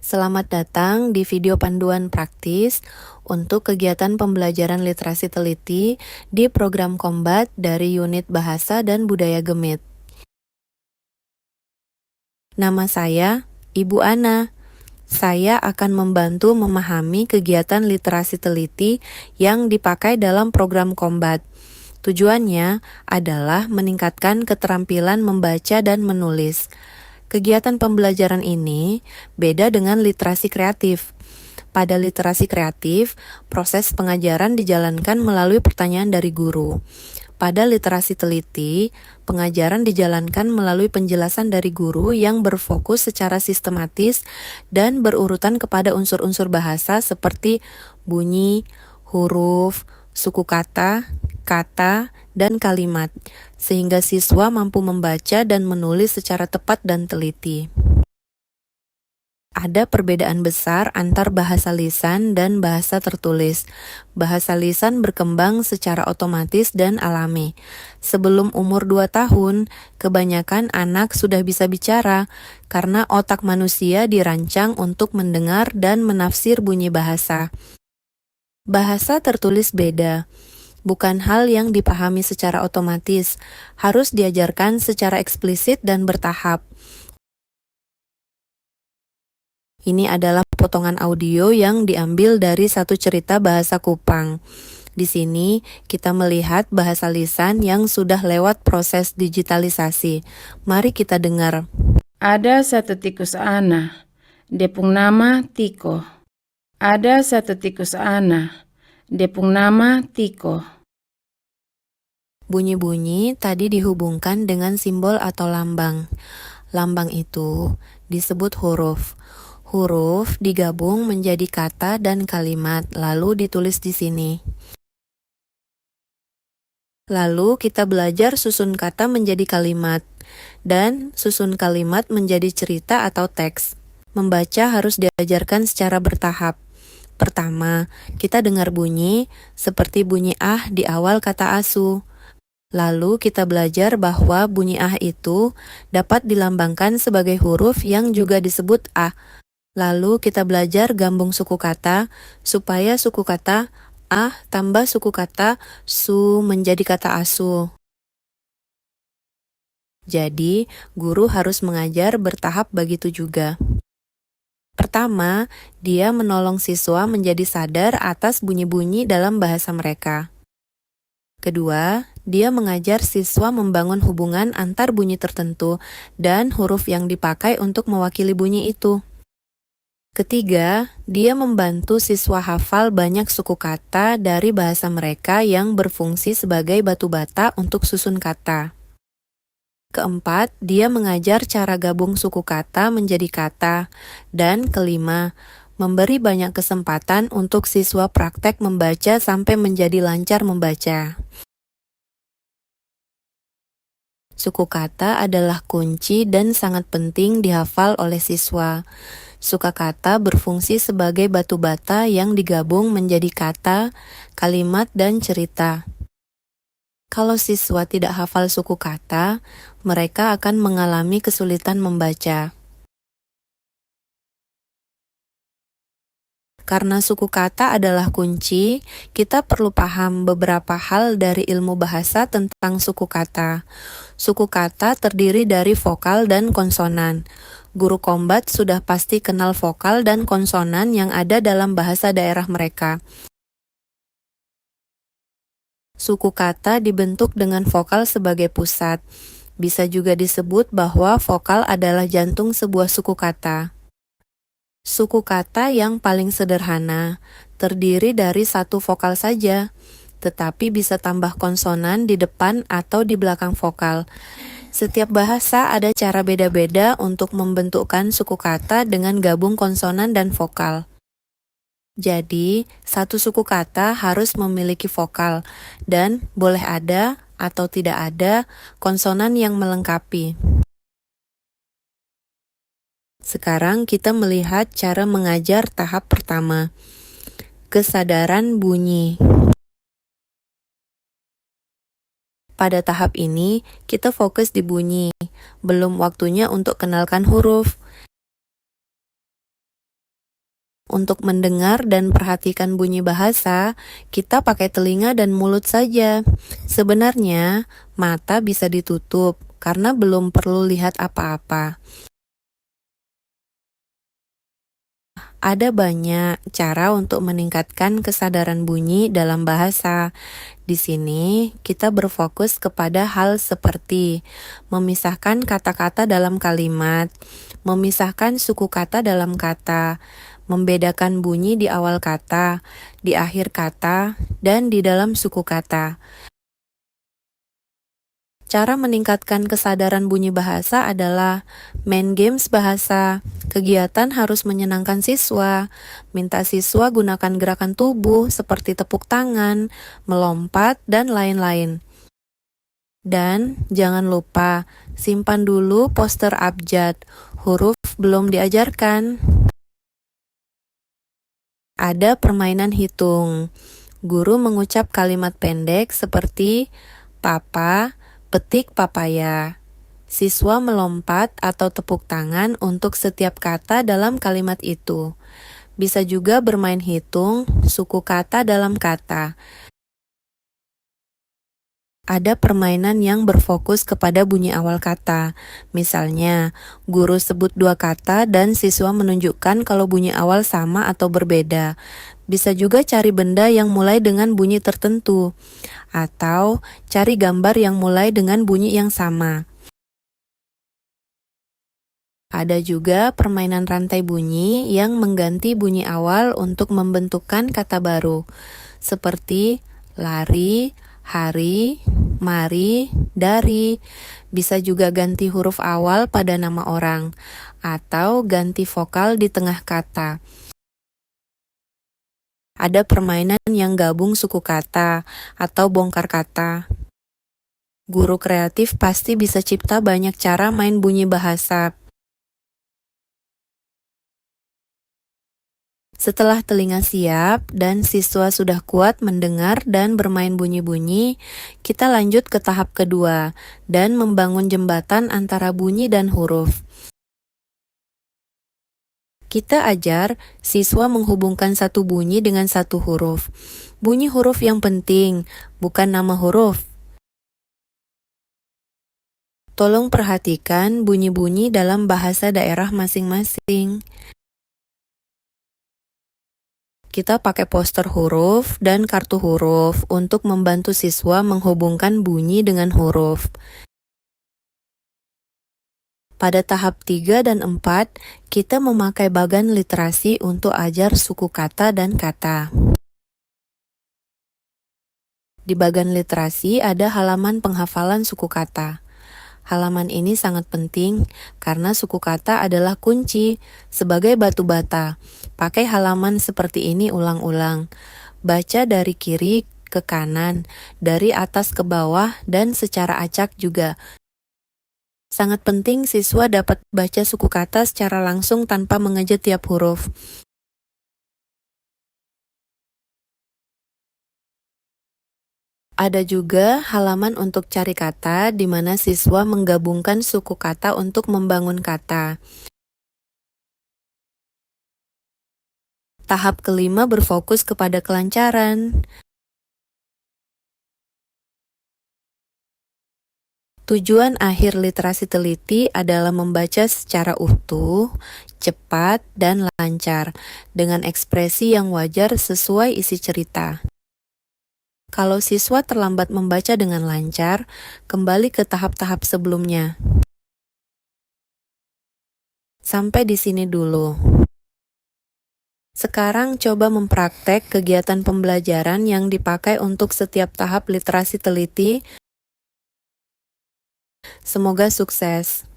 Selamat datang di video panduan praktis untuk kegiatan pembelajaran literasi teliti di program Kombat dari Unit Bahasa dan Budaya Gemit. Nama saya Ibu Ana. Saya akan membantu memahami kegiatan literasi teliti yang dipakai dalam program Kombat. Tujuannya adalah meningkatkan keterampilan membaca dan menulis. Kegiatan pembelajaran ini beda dengan literasi kreatif. Pada literasi kreatif, proses pengajaran dijalankan melalui pertanyaan dari guru. Pada literasi teliti, pengajaran dijalankan melalui penjelasan dari guru yang berfokus secara sistematis dan berurutan kepada unsur-unsur bahasa seperti bunyi, huruf, suku kata, dan kalimat, sehingga siswa mampu membaca dan menulis secara tepat dan teliti. Ada perbedaan besar antar bahasa lisan dan bahasa tertulis. Bahasa lisan berkembang secara otomatis dan alami. Sebelum umur 2 tahun, kebanyakan anak sudah bisa bicara karena otak manusia dirancang untuk mendengar dan menafsir bunyi bahasa. Bahasa tertulis beda. Bukan hal yang dipahami secara otomatis, harus diajarkan secara eksplisit dan bertahap. Ini adalah potongan audio yang diambil dari satu cerita bahasa Kupang. Di sini kita melihat bahasa lisan yang sudah lewat proses digitalisasi. Mari kita dengar. Ada satu tikus Ana, depung nama Tiko. Ada satu tikus Ana, depung nama Tiko. Bunyi-bunyi tadi dihubungkan dengan simbol atau lambang. Lambang itu disebut huruf. Huruf digabung menjadi kata dan kalimat, lalu ditulis di sini. Lalu kita belajar susun kata menjadi kalimat, dan susun kalimat menjadi cerita atau teks. Membaca harus diajarkan secara bertahap. Pertama, kita dengar bunyi, seperti bunyi ah di awal kata asu. Lalu kita belajar bahwa bunyi ah itu dapat dilambangkan sebagai huruf yang juga disebut ah. Lalu kita belajar gambung suku kata, supaya suku kata ah tambah suku kata su menjadi kata asu. Jadi, guru harus mengajar bertahap begitu juga. Pertama, dia menolong siswa menjadi sadar atas bunyi-bunyi dalam bahasa mereka. Kedua, dia mengajar siswa membangun hubungan antar bunyi tertentu dan huruf yang dipakai untuk mewakili bunyi itu. Ketiga, dia membantu siswa hafal banyak suku kata dari bahasa mereka yang berfungsi sebagai batu bata untuk susun kata. Keempat, dia mengajar cara gabung suku kata menjadi kata. Dan kelima, memberi banyak kesempatan untuk siswa praktek membaca sampai menjadi lancar membaca. Suku kata adalah kunci dan sangat penting dihafal oleh siswa. Suka kata berfungsi sebagai batu bata yang digabung menjadi kata, kalimat, dan cerita. Kalau siswa tidak hafal suku kata, mereka akan mengalami kesulitan membaca. Karena suku kata adalah kunci, kita perlu paham beberapa hal dari ilmu bahasa tentang suku kata. Suku kata terdiri dari vokal dan konsonan. Guru Kombat sudah pasti kenal vokal dan konsonan yang ada dalam bahasa daerah mereka. Suku kata dibentuk dengan vokal sebagai pusat. Bisa juga disebut bahwa vokal adalah jantung sebuah suku kata. Suku kata yang paling sederhana terdiri dari satu vokal saja, tetapi bisa tambah konsonan di depan atau di belakang vokal. Setiap bahasa ada cara beda-beda untuk membentukkan suku kata dengan gabung konsonan dan vokal. Jadi, satu suku kata harus memiliki vokal, dan boleh ada atau tidak ada konsonan yang melengkapi. Sekarang kita melihat cara mengajar tahap pertama. Kesadaran bunyi. Pada tahap ini, kita fokus di bunyi. Belum waktunya untuk kenalkan huruf. untuk mendengar dan perhatikan bunyi bahasa, kita pakai telinga dan mulut saja. Sebenarnya, mata bisa ditutup karena belum perlu lihat apa-apa. Ada banyak cara untuk meningkatkan kesadaran bunyi dalam bahasa. Di sini, kita berfokus kepada hal seperti memisahkan kata-kata dalam kalimat, memisahkan suku kata dalam kata, membedakan bunyi di awal kata, di akhir kata, dan di dalam suku kata. Cara meningkatkan kesadaran bunyi bahasa adalah main games bahasa. Kegiatan harus menyenangkan siswa. Minta siswa gunakan gerakan tubuh seperti tepuk tangan, melompat, dan lain-lain. Dan jangan lupa, simpan dulu poster abjad. Huruf belum diajarkan. Ada permainan hitung. Guru mengucap kalimat pendek seperti papa, petik papaya. Siswa melompat atau tepuk tangan untuk setiap kata dalam kalimat itu. Bisa juga bermain hitung suku kata dalam kata. Ada permainan yang berfokus kepada bunyi awal kata. Misalnya, guru sebut 2 kata dan siswa menunjukkan kalau bunyi awal sama atau berbeda. Bisa juga cari benda yang mulai dengan bunyi tertentu, atau cari gambar yang mulai dengan bunyi yang sama. Ada juga permainan rantai bunyi yang mengganti bunyi awal untuk membentukkan kata baru, seperti lari, hari, mari, dari. Bisa juga ganti huruf awal pada nama orang, atau ganti vokal di tengah kata. Ada permainan yang gabung suku kata atau bongkar kata. Guru kreatif pasti bisa cipta banyak cara main bunyi bahasa. Setelah telinga siap dan siswa sudah kuat mendengar dan bermain bunyi-bunyi, kita lanjut ke tahap kedua dan membangun jembatan antara bunyi dan huruf. Kita ajar siswa menghubungkan satu bunyi dengan satu huruf. Bunyi huruf yang penting, bukan nama huruf. Tolong perhatikan bunyi-bunyi dalam bahasa daerah masing-masing. Kita pakai poster huruf dan kartu huruf untuk membantu siswa menghubungkan bunyi dengan huruf. Pada tahap 3 dan 4, kita memakai bagan literasi untuk ajar suku kata dan kata. Di bagan literasi ada halaman penghafalan suku kata. Halaman ini sangat penting karena suku kata adalah kunci sebagai batu bata. Pakai halaman seperti ini ulang-ulang. Baca dari kiri ke kanan, dari atas ke bawah, dan secara acak juga. Sangat penting siswa dapat baca suku kata secara langsung tanpa mengeja tiap huruf. Ada juga halaman untuk cari kata di mana siswa menggabungkan suku kata untuk membangun kata. Tahap kelima berfokus kepada kelancaran. Tujuan akhir literasi teliti adalah membaca secara utuh, cepat, dan lancar, dengan ekspresi yang wajar sesuai isi cerita. Kalau siswa terlambat membaca dengan lancar, kembali ke tahap-tahap sebelumnya. Sampai di sini dulu. Sekarang coba mempraktek kegiatan pembelajaran yang dipakai untuk setiap tahap literasi teliti. Semoga sukses.